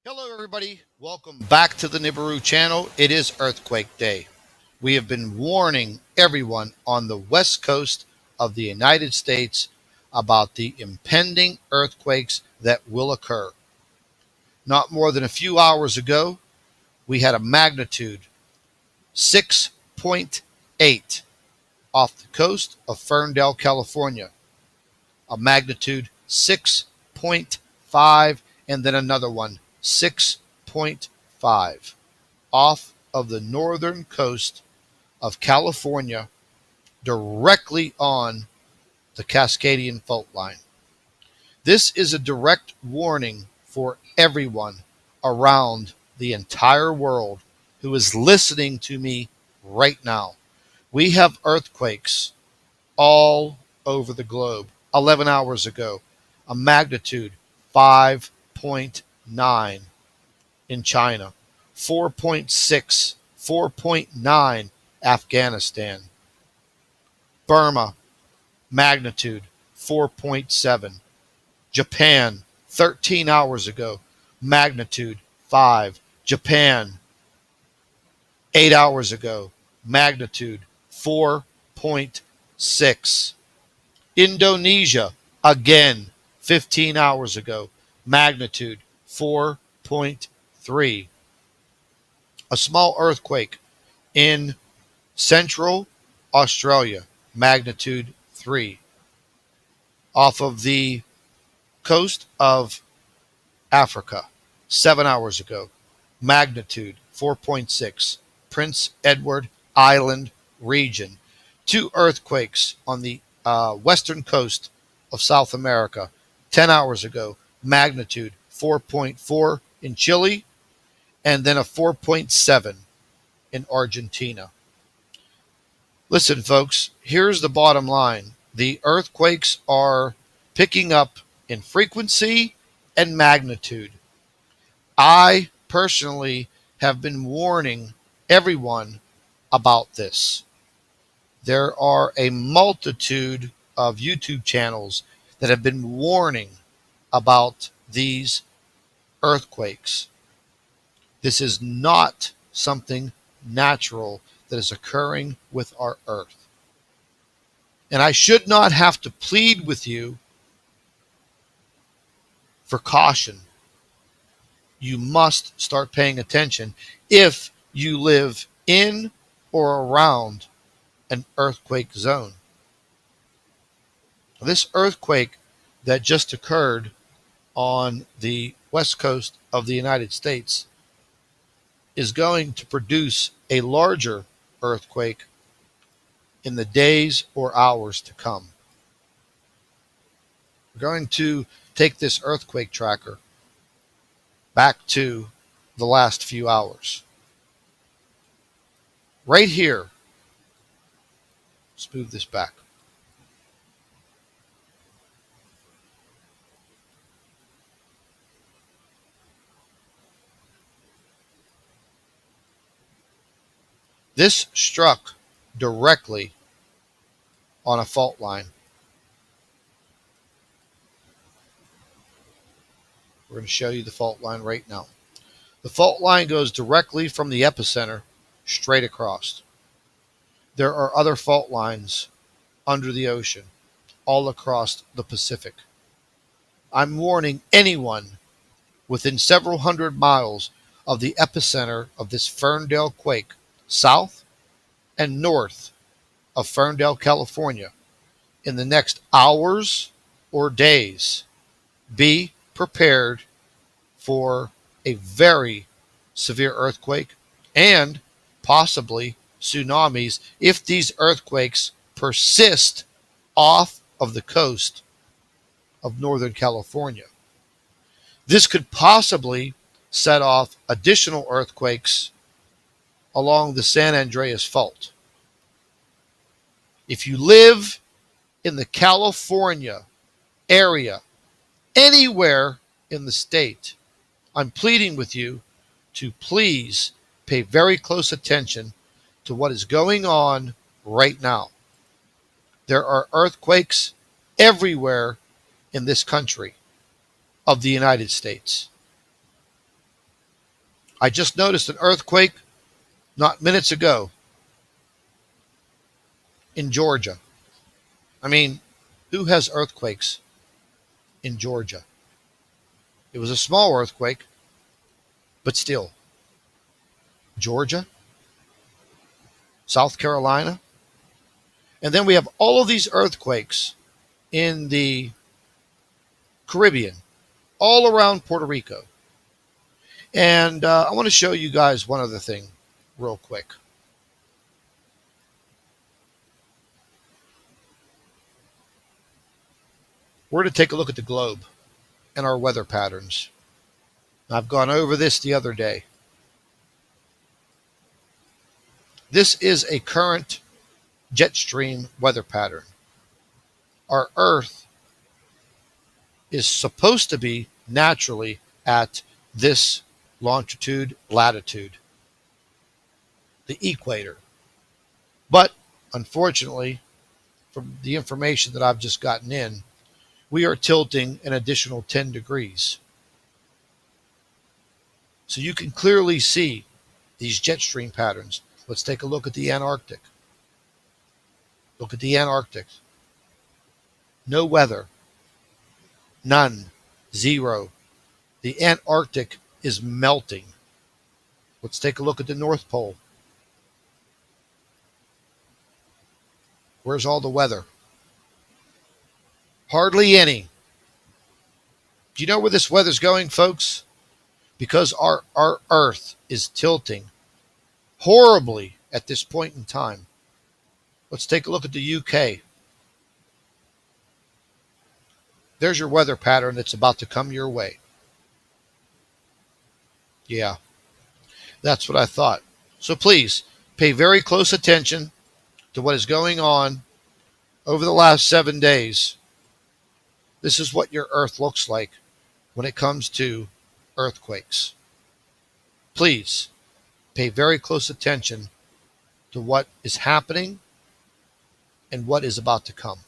Hello, everybody. Welcome back to the Nibiru channel. It is Earthquake Day. We have been warning everyone on the west coast of the United States about the impending earthquakes that will occur. Not more than a few hours ago, we had a magnitude 6.8 off the coast of Ferndale, California. A magnitude 6.5, and then another one 6.5 off of the northern coast of California, directly on the Cascadian fault line. This is a direct warning for everyone around the entire world who is listening to me right now. We have earthquakes all over the globe. 11 hours ago, a magnitude 5.9 in China, 4.6, 4.9 Afghanistan, Burma, magnitude 4.7, Japan, 13 hours ago, magnitude 5, Japan, 8 hours ago, magnitude 4.6, Indonesia, again, 15 hours ago, magnitude 4.3. A small earthquake in central Australia, magnitude 3. Off of the coast of Africa, 7 hours ago, magnitude 4.6. Prince Edward Island region. 2 earthquakes on the western coast of South America, 10 hours ago, magnitude 4.4 in Chile, and then a 4.7 in Argentina. Listen, folks, here's the bottom line. The earthquakes are picking up in frequency and magnitude. I personally have been warning everyone about this. There are a multitude of YouTube channels that have been warning about these earthquakes. This is not something natural that is occurring with our earth. And I should not have to plead with you for caution. You must start paying attention if you live in or around an earthquake zone. This earthquake that just occurred on the west coast of the United States is going to produce a larger earthquake in the days or hours to come. We're going to take this earthquake tracker back to the last few hours. Right here, let's move this back. This struck directly on a fault line. We're going to show you the fault line right now. The fault line goes directly from the epicenter straight across. There are other fault lines under the ocean, all across the Pacific. I'm warning anyone within several hundred miles of the epicenter of this Ferndale quake, south and north of Ferndale, California, in the next hours or days. Be prepared for a very severe earthquake and possibly tsunamis if these earthquakes persist off of the coast of Northern California. This could possibly set off additional earthquakes along the San Andreas Fault. If you live in the California area, anywhere in the state, I'm pleading with you to please pay very close attention to what is going on right now. There are earthquakes everywhere in this country of the United States. I just noticed an earthquake not minutes ago in Georgia. I mean, who has earthquakes in Georgia? It was a small earthquake, but still. Georgia, South Carolina. And then we have all of these earthquakes in the Caribbean, all around Puerto Rico. And I want to show you guys one other thing real quick. We're going to take a look at the globe and our weather patterns. I've gone over this the other day. This is a current jet stream weather pattern. Our Earth is supposed to be naturally at this longitude, latitude, the equator. But unfortunately, from the information that I've just gotten in, we are tilting an additional 10 degrees. So you can clearly see these jet stream patterns. Let's take a look at the Antarctic. Look at the Antarctic. No weather. None. Zero. The Antarctic is melting. Let's take a look at the North Pole. Where's all the weather? Hardly any. Do you know where this weather's going, folks? Because our Earth is tilting horribly at this point in time. Let's take a look at the UK. There's your weather pattern that's about to come your way. Yeah, that's what I thought. So please pay very close attention to what is going on over the last 7 days. This is what your Earth looks like when it comes to earthquakes. Please pay very close attention to what is happening and what is about to come.